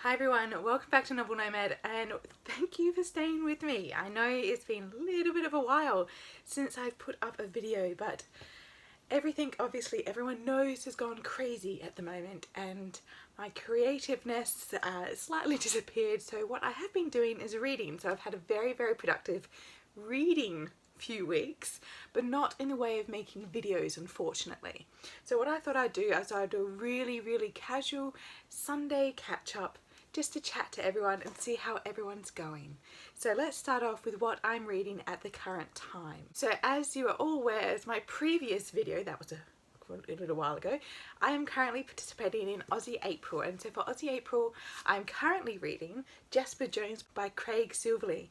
Hi everyone, welcome back to Novel Nomad and thank you for staying with me. I know it's been a little bit of a while since I've put up a video, but everything obviously everyone knows has gone crazy at the moment and my creativeness slightly disappeared. So what I have been doing is reading. So I've had a very productive reading few weeks, but not in the way of making videos, unfortunately. So what I thought I'd do is I'd do a really casual Sunday catch up just to chat to everyone and see how everyone's going. So let's start off with what I'm reading at the current time. So as you are all aware, as my previous video, that was a little while ago, I am currently participating in Aussie April, and so for Aussie April I'm currently reading Jasper Jones by Craig Silverley.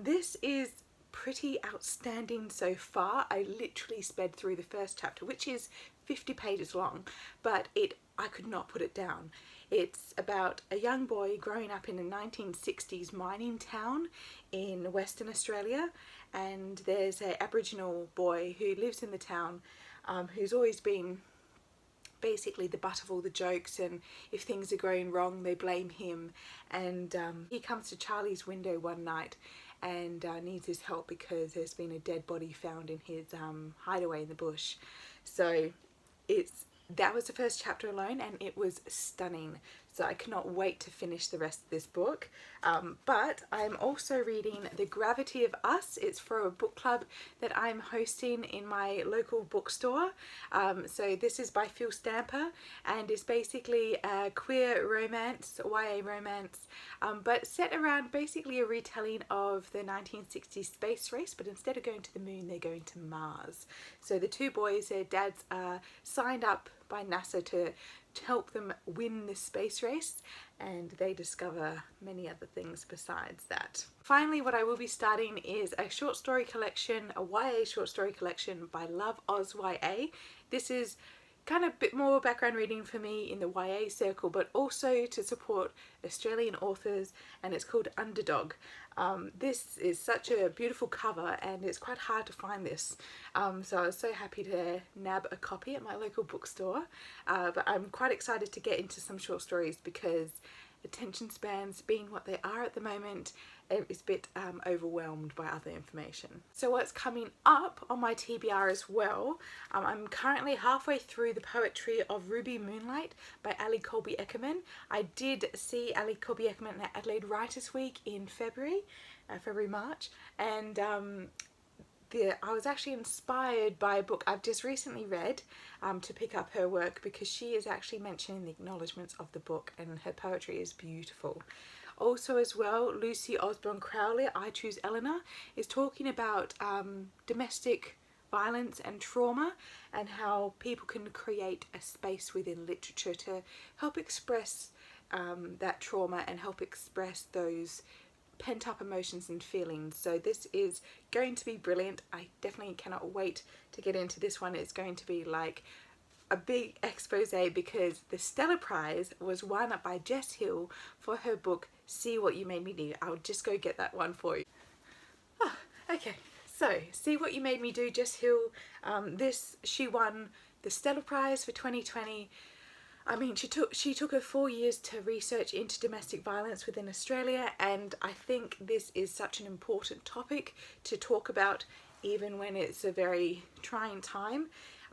This is pretty outstanding so far. I literally sped through the first chapter, which is 50 pages long, but I could not put it down. It's about a young boy growing up in a 1960s mining town in Western Australia, and there's an Aboriginal boy who lives in the town who's always been basically the butt of all the jokes, and if things are going wrong they blame him, and he comes to Charlie's window one night and needs his help because there's been a dead body found in his hideaway in the bush. So that was the first chapter alone and it was stunning. So I cannot wait to finish the rest of this book. But I'm also reading The Gravity of Us. It's for a book club that I'm hosting in my local bookstore. So this is by Phil Stamper and is basically a queer romance, YA romance, but set around basically a retelling of the 1960s space race, but instead of going to the moon, they're going to Mars. So the two boys, their dads are signed up by NASA to help them win this space race, and they discover many other things besides that. Finally, what I will be starting is a short story collection, a YA short story collection by Love Oz YA. This is kind of a bit more background reading for me in the YA circle, but also to support Australian authors, and it's called Underdog. This is such a beautiful cover and it's quite hard to find this, so I was so happy to nab a copy at my local bookstore, but I'm quite excited to get into some short stories because attention spans being what they are at the moment, is a bit overwhelmed by other information. So what's coming up on my TBR as well, I'm currently halfway through the poetry of Ruby Moonlight by Ali Colby Eckermann. I did see Ali Colby Eckermann at Adelaide Writers Week in March, and I was actually inspired by a book I've just recently read to pick up her work, because she is actually mentioned in the acknowledgements of the book and her poetry is beautiful. Also as well, Lucy Osborne Crowley, I Choose Eleanor, is talking about domestic violence and trauma and how people can create a space within literature to help express that trauma and help express those pent-up emotions and feelings. So this is going to be brilliant. I definitely cannot wait to get into this one. It's going to be like a big expose, because the Stella Prize was won by Jess Hill for her book See What You Made Me Do. I'll just go get that one for you. Okay, so See What You Made Me Do, Jess Hill. She won the Stella Prize for 2020. I mean, she took her 4 years to research into domestic violence within Australia, and I think this is such an important topic to talk about even when it's a very trying time.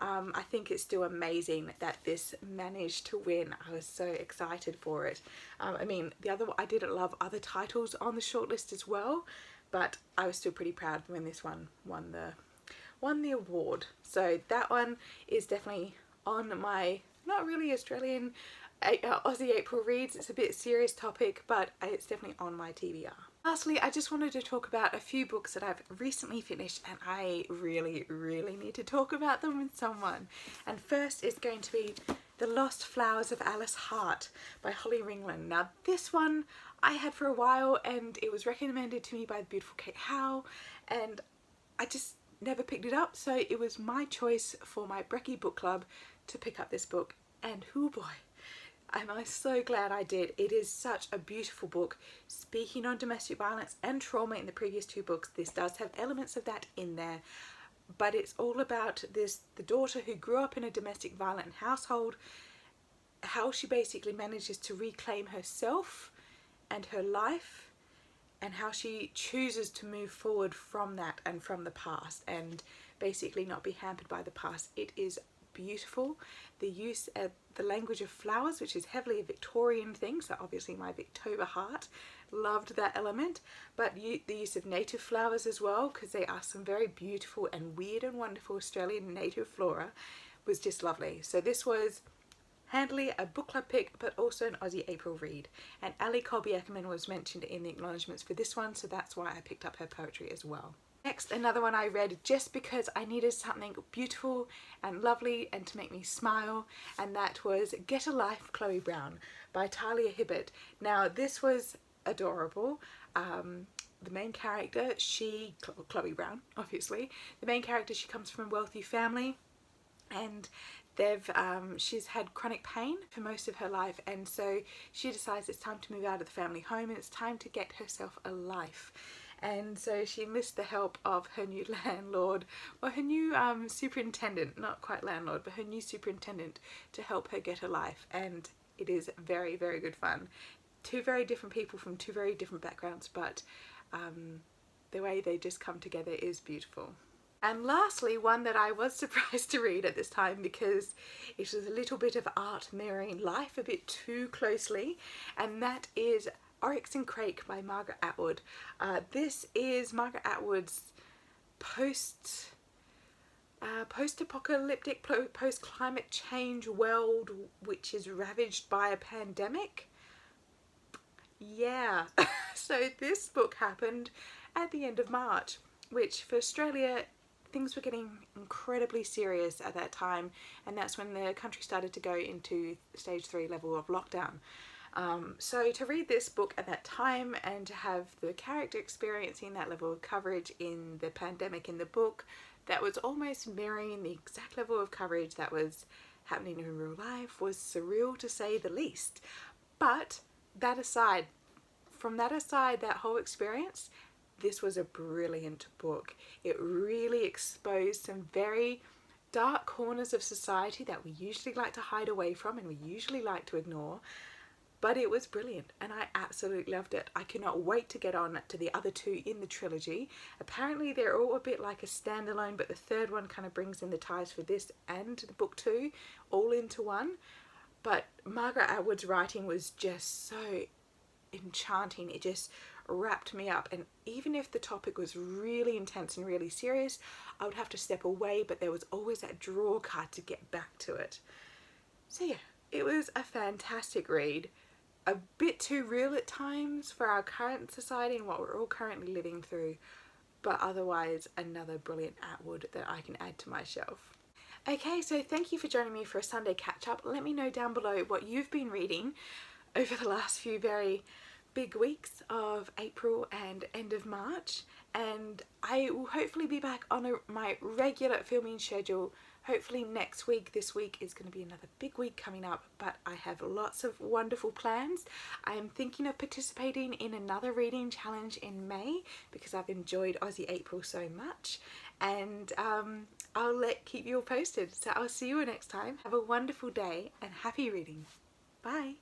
I think it's still amazing that this managed to win. I was so excited for it. I mean, I did love other titles on the shortlist as well, but I was still pretty proud when this one won the award. So that one is definitely on my not really Australian Aussie April reads. It's a bit serious topic, but it's definitely on my TBR. Lastly, I just wanted to talk about a few books that I've recently finished and I really need to talk about them with someone. And first is going to be The Lost Flowers of Alice Hart by Holly Ringland. Now this one I had for a while and it was recommended to me by the beautiful Kate Howe, and I just never picked it up, so it was my choice for my Brekkie book club to pick up this book, and oh boy, am I so glad I did. It is such a beautiful book, speaking on domestic violence and trauma in the previous two books. This does have elements of that in there, but it's all about the daughter who grew up in a domestic violent household how she basically manages to reclaim herself and her life, and how she chooses to move forward from that and from the past, and basically not be hampered by the past. It is beautiful. The use of the language of flowers, which is heavily a Victorian thing, so obviously my Victober heart loved that element, but the use of native flowers as well, because there are some very beautiful and weird and wonderful Australian native flora, was just lovely. So this was handily a book club pick, but also an Aussie April read, and Ali Colby Ackerman was mentioned in the acknowledgements for this one, so that's why I picked up her poetry as well. Next, another one I read just because I needed something beautiful and lovely and to make me smile, and that was Get a Life, Chloe Brown by Talia Hibbett. Now this was adorable. The main character, Chloe Brown obviously, the main character, she comes from a wealthy family, and she's had chronic pain for most of her life, and so she decides it's time to move out of the family home and it's time to get herself a life. And so she enlists the help of her new landlord, or her new superintendent, not quite landlord, but her new superintendent, to help her get a life. And it is very, very good fun. Two very different people from two very different backgrounds, but the way they just come together is beautiful. And lastly, one that I was surprised to read at this time because it was a little bit of art mirroring life a bit too closely, and that is Oryx and Crake by Margaret Atwood. This is Margaret Atwood's post-apocalyptic, post-climate change world which is ravaged by a pandemic. Yeah, so this book happened at the end of March, which for Australia, things were getting incredibly serious at that time, and that's when the country started to go into stage 3 level of lockdown. So to read this book at that time and to have the character experiencing that level of coverage in the pandemic in the book, that was almost mirroring the exact level of coverage that was happening in real life, was surreal to say the least. But that aside, that whole experience, this was a brilliant book. It really exposed some very dark corners of society that we usually like to hide away from and we usually like to ignore. But it was brilliant and I absolutely loved it. I cannot wait to get on to the other two in the trilogy. Apparently they're all a bit like a standalone, but the third one kind of brings in the ties for this and the book 2 all into one. But Margaret Atwood's writing was just so enchanting. It just wrapped me up, and even if the topic was really intense and really serious, I would have to step away, but there was always that draw card to get back to it. So yeah, it was a fantastic read. A bit too real at times for our current society and what we're all currently living through, but otherwise another brilliant Atwood that I can add to my shelf. Okay, so thank you for joining me for a Sunday catch-up. Let me know down below what you've been reading over the last few very big weeks of April and end of March, and I will hopefully be back on my regular filming schedule hopefully next week. This week is going to be another big week coming up, but I have lots of wonderful plans. I am thinking of participating in another reading challenge in May because I've enjoyed Aussie April so much, and I'll keep you all posted. So I'll see you next time. Have a wonderful day and happy reading. Bye.